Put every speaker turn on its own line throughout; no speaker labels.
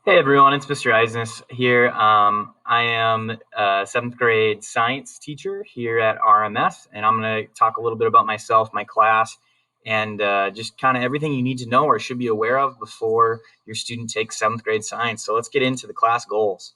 Hey everyone, it's Mr. Eidsness here. I am a seventh grade science teacher here at RMS, and I'm going to talk a little bit about myself, my class, and just kind of everything you need to know or should be aware of before your student takes seventh grade science. So let's get into the class goals.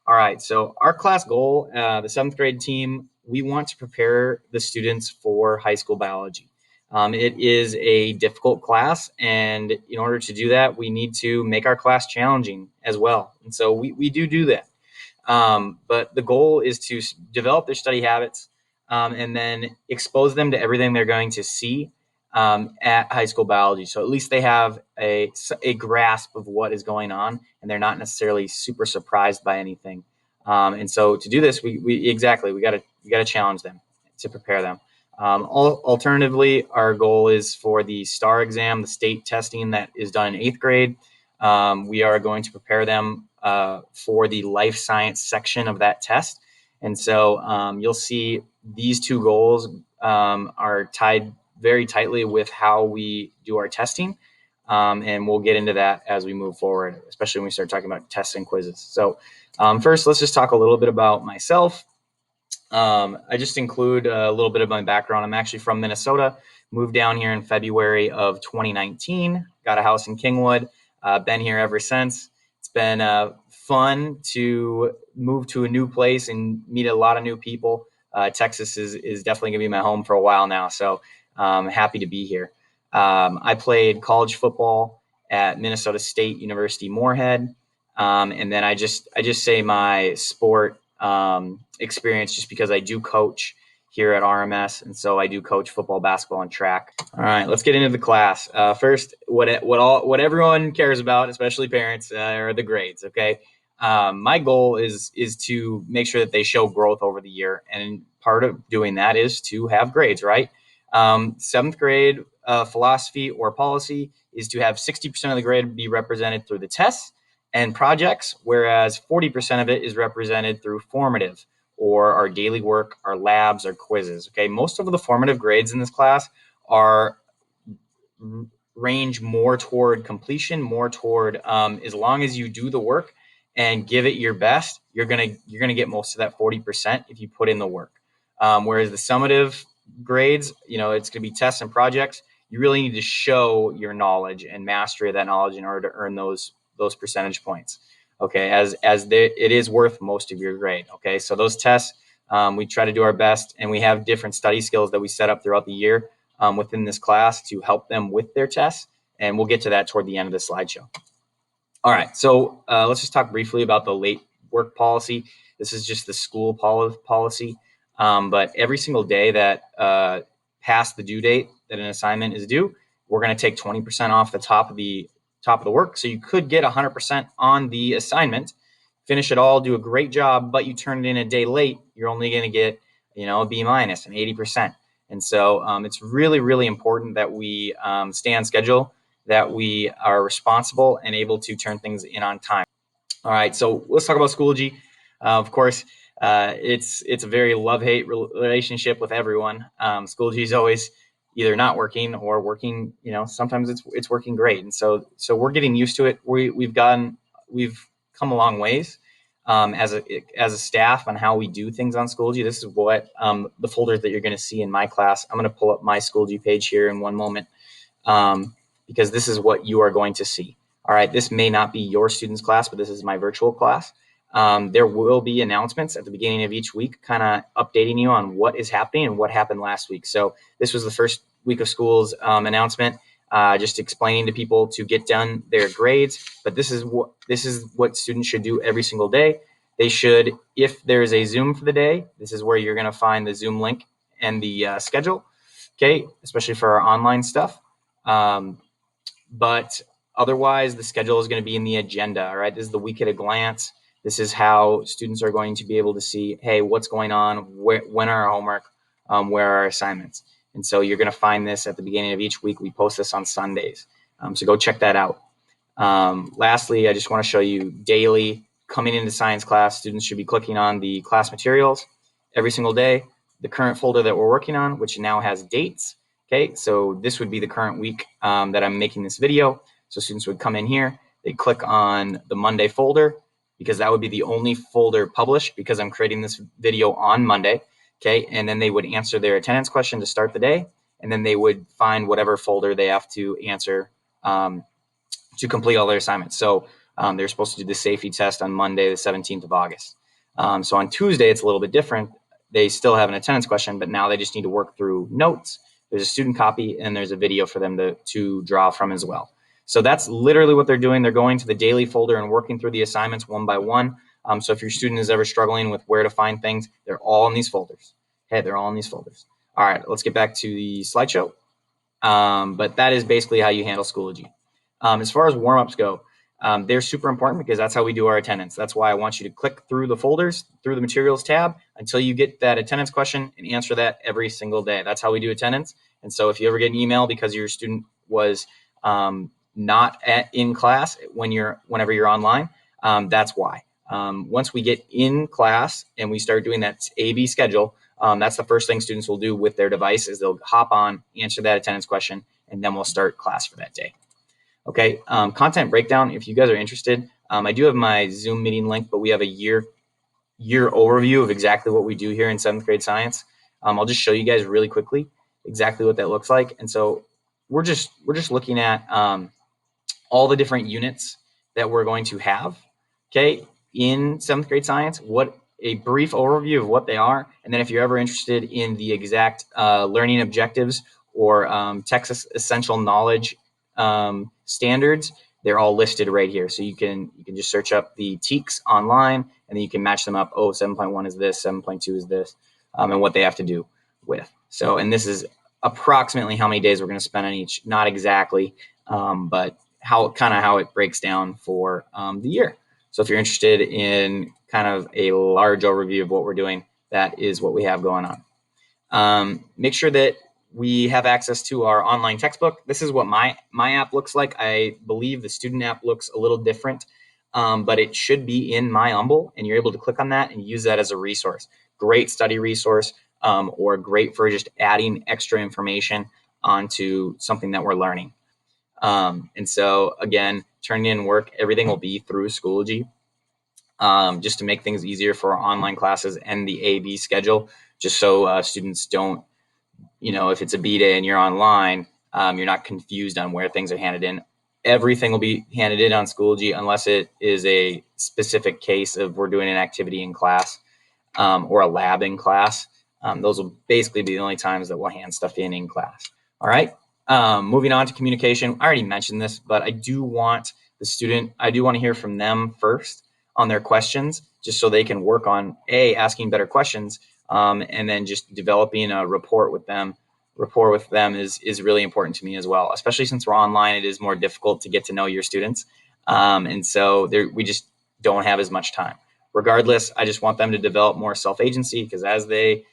All right, so our class goal, the seventh grade team, we want to prepare the students for high school biology. It is a difficult class, and in order to do that, we need to make our class challenging as well. And so we do that. But the goal is to develop their study habits and then expose them to everything they're going to see at high school biology. So at least they have a grasp of what is going on, and they're not necessarily super surprised by anything. And so to do this, we got to challenge them to prepare them. Alternatively, our goal is for the STAR exam, the state testing that is done in eighth grade. We are going to prepare them for the life science section of that test. And so you'll see these two goals are tied very tightly with how we do our testing. And we'll get into that as we move forward, especially when we start talking about tests and quizzes. So first, let's just talk a little bit about myself. I just include a little bit of my background. I'm actually from Minnesota, moved down here in February of 2019, got a house in Kingwood, been here ever since. It's been fun to move to a new place and meet a lot of new people. Texas is definitely going to be my home for a while now, so happy to be here. I played college football at Minnesota State University Moorhead, and then I just say my sport experience just because I do coach here at RMS, and so I do coach football, basketball, and track. All right, let's get into the class. First, what everyone cares about, especially parents, are the grades. Okay, my goal is to make sure that they show growth over the year, and part of doing that is to have grades. Right, seventh grade philosophy or policy is to have 60% of the grade be represented through the tests and projects, whereas 40% of it is represented through formative or our daily work, our labs, our quizzes. Okay, most of the formative grades in this class are range more toward completion, more toward as long as you do the work and give it your best, you're gonna get most of that 40% if you put in the work. Whereas the summative grades, it's gonna be tests and projects. You really need to show your knowledge and mastery of that knowledge in order to earn those percentage points. Okay, it is worth most of your grade. Okay, so those tests, we try to do our best, and we have different study skills that we set up throughout the year within this class to help them with their tests, and we'll get to that toward the end of the slideshow. All right, so let's just talk briefly about the late work policy. This is just the school policy, but every single day that past the due date that an assignment is due, we're going to take 20% off the top of the work. So you could get 100% on the assignment, finish it all, do a great job, but you turn it in a day late, you're only going to get a B minus, an 80%. And so it's really, really important that we stay on schedule, that we are responsible and able to turn things in on time. All right, so let's talk about Schoology. Of course, it's a very love-hate relationship with everyone. Schoology is always either not working or working. Sometimes it's working great, and so we're getting used to it. We've come a long ways as a staff on how we do things on Schoology. This is what the folders that you're going to see in my class. I'm going to pull up my Schoology page here in one moment because this is what you are going to see. All right, this may not be your student's class, but this is my virtual class. There will be announcements at the beginning of each week, kind of updating you on what is happening and what happened last week. So this was the first week of school's announcement, just explaining to people to get done their grades. But this is what students should do every single day. They should, if there is a Zoom for the day, this is where you're going to find the Zoom link and the schedule. Okay, especially for our online stuff. But otherwise, the schedule is going to be in the agenda. All right, this is the week at a glance. This is how students are going to be able to see, hey, what's going on, when are our homework, where are our assignments. And so you're going to find this at the beginning of each week. We post this on Sundays. So go check that out. Lastly, I just want to show you daily coming into science class, students should be clicking on the class materials every single day, the current folder that we're working on, which now has dates. Okay, so this would be the current week that I'm making this video. So students would come in here, They click on the Monday folder because that would be the only folder published because I'm creating this video on Monday. Okay, and then they would answer their attendance question to start the day, and then they would find whatever folder they have to answer to complete all their assignments. So they're supposed to do the safety test on Monday, the 17th of August. So on Tuesday, it's a little bit different. They still have an attendance question, but now they just need to work through notes. There's a student copy, and there's a video for them to draw from as well. So that's literally what they're doing. They're going to the daily folder and working through the assignments one by one. So if your student is ever struggling with where to find things, they're all in these folders. Okay, they're all in these folders. All right, let's get back to the slideshow. But that is basically how you handle Schoology. As far as warm-ups go, they're super important because that's how we do our attendance. That's why I want you to click through the folders, through the materials tab, until you get that attendance question and answer that every single day. That's how we do attendance. And so if you ever get an email because your student was not in class whenever you're online, that's why. Once we get in class and we start doing that A/B schedule, that's the first thing students will do with their device is they'll hop on, answer that attendance question, and then we'll start class for that day. Okay, content breakdown, if you guys are interested, I do have my Zoom meeting link, but we have a year overview of exactly what we do here in 7th grade science. I'll just show you guys really quickly exactly what that looks like. And so we're just looking at all the different units that we're going to have, okay, in 7th grade science, what a brief overview of what they are. And then if you're ever interested in the exact learning objectives or Texas essential knowledge standards, they're all listed right here. So you can just search up the TEKS online, and then you can match them up. Oh, 7.1 is this, 7.2 is this, and what they have to do with. So, and this is approximately how many days we're going to spend on each. Not exactly, but how it breaks down for the year. So if you're interested in kind of a large overview of what we're doing, that is what we have going on. Make sure that we have access to our online textbook. This is what my app looks like. I believe the student app looks a little different, but it should be in My Humble, and you're able to click on that and use that as a resource. Great study resource, or great for just adding extra information onto something that we're learning. And so again, turning in work, everything will be through Schoology, just to make things easier for our online classes and the A/B schedule, just so students don't, if it's a B day and you're online, you're not confused on where things are handed in. Everything will be handed in on Schoology unless it is a specific case of we're doing an activity in class or a lab in class. Those will basically be the only times that we'll hand stuff in class. All right. Moving on to communication. I already mentioned this, but I do want to hear from them first on their questions, just so they can work on asking better questions, and then just developing a rapport with them. Rapport with them is really important to me as well, especially since we're online. It is more difficult to get to know your students, and so we just don't have as much time. Regardless, I just want them to develop more self-agency, because as they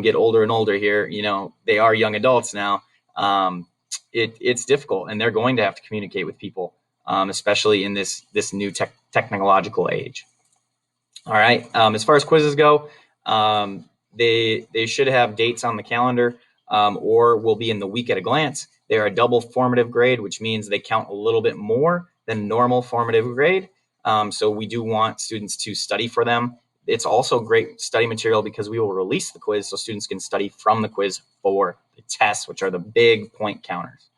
get older and older here, they are young adults now. It's difficult, and they're going to have to communicate with people, especially in this new technological age. All right. As far as quizzes go, they should have dates on the calendar, or will be in the week at a glance. They're a double formative grade, which means they count a little bit more than normal formative grade. So we do want students to study for them. It's also great study material because we will release the quiz so students can study from the quiz for the tests, which are the big point counters.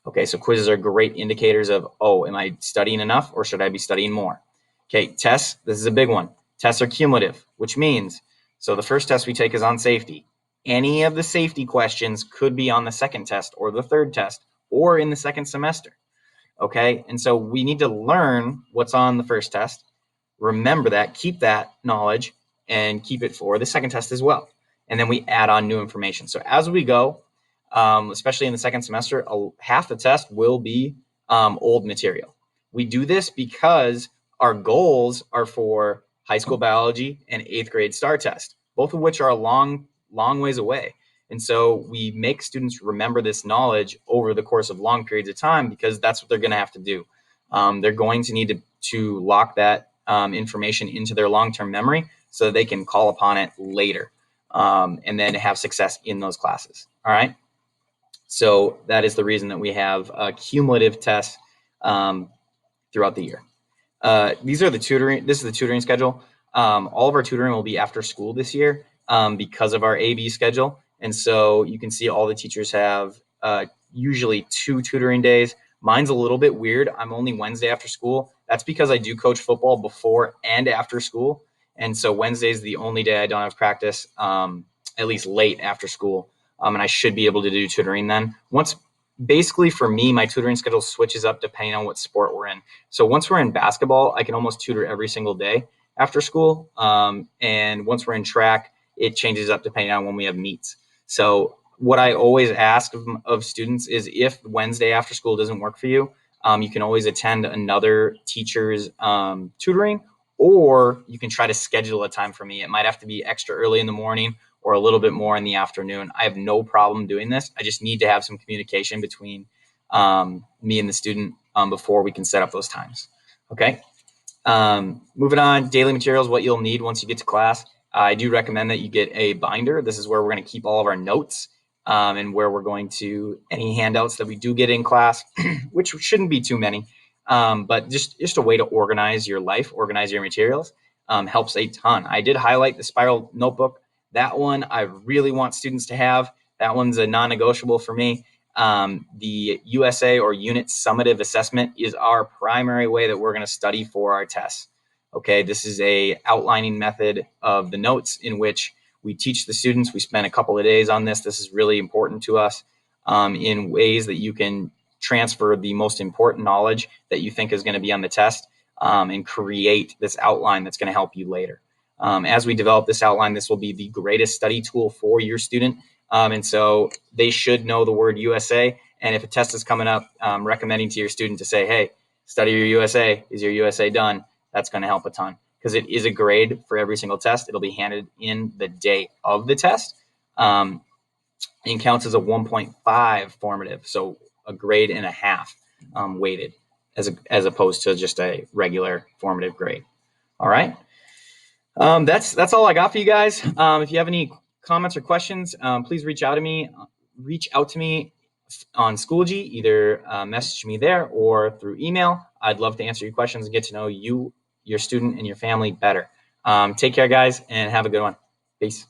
Okay, so quizzes are great indicators of, am I studying enough or should I be studying more? Okay, tests, this is a big one. Tests are cumulative, which means, so the first test we take is on safety. Any of the safety questions could be on the second test or the third test or in the second semester. Okay, and so we need to learn what's on the first test, remember that, keep that knowledge, and keep it for the second test as well. And then we add on new information. So as we go, especially in the second semester, half the test will be old material. We do this because our goals are for high school biology and 8th grade STAR test, both of which are a long ways away. And so we make students remember this knowledge over the course of long periods of time, because that's what they're going to have to do. They're going to need to lock that information into their long-term memory so that they can call upon it later, and then have success in those classes. All right. So that is the reason that we have cumulative tests throughout the year. This is the tutoring schedule. All of our tutoring will be after school this year because of our AB schedule. And so you can see all the teachers have usually 2 tutoring days. Mine's a little bit weird. I'm only Wednesday after school. That's because I do coach football before and after school. And so Wednesday is the only day I don't have practice, at least late after school. And I should be able to do tutoring then. Basically for me, my tutoring schedule switches up depending on what sport we're in. So once we're in basketball, I can almost tutor every single day after school. And once we're in track, it changes up depending on when we have meets. So what I always ask of students is if Wednesday after school doesn't work for you, you can always attend another teacher's tutoring, or you can try to schedule a time for me. It might have to be extra early in the morning or a little bit more in the afternoon. I have no problem doing this. I just need to have some communication between me and the student before we can set up those times. Okay. Moving on, daily materials, what you'll need once you get to class. I do recommend that you get a binder. This is where we're going to keep all of our notes and where we're going to any handouts that we do get in class, which shouldn't be too many, but just a way to organize your life, organize your materials, helps a ton. I did highlight the spiral notebook. That one I really want students to have. That one's a non-negotiable for me. The USA or unit summative assessment is our primary way that we're going to study for our tests. Okay, this is a outlining method of the notes in which we teach the students. We spend a couple of days on this. This is really important to us in ways that you can transfer the most important knowledge that you think is going to be on the test and create this outline that's going to help you later. As we develop this outline, this will be the greatest study tool for your student. And so they should know the word USA. And if a test is coming up, recommending to your student to say, hey, study your USA. Is your USA done? That's going to help a ton because it is a grade for every single test. It'll be handed in the day of the test and counts as a 1.5 formative. So a grade and a half weighted as opposed to just a regular formative grade. All right. That's all I got for you guys. If you have any comments or questions, please reach out to me. Reach out to me on Schoology, either message me there or through email. I'd love to answer your questions and get to know you, your student, and your family better. Take care, guys, and have a good one. Peace.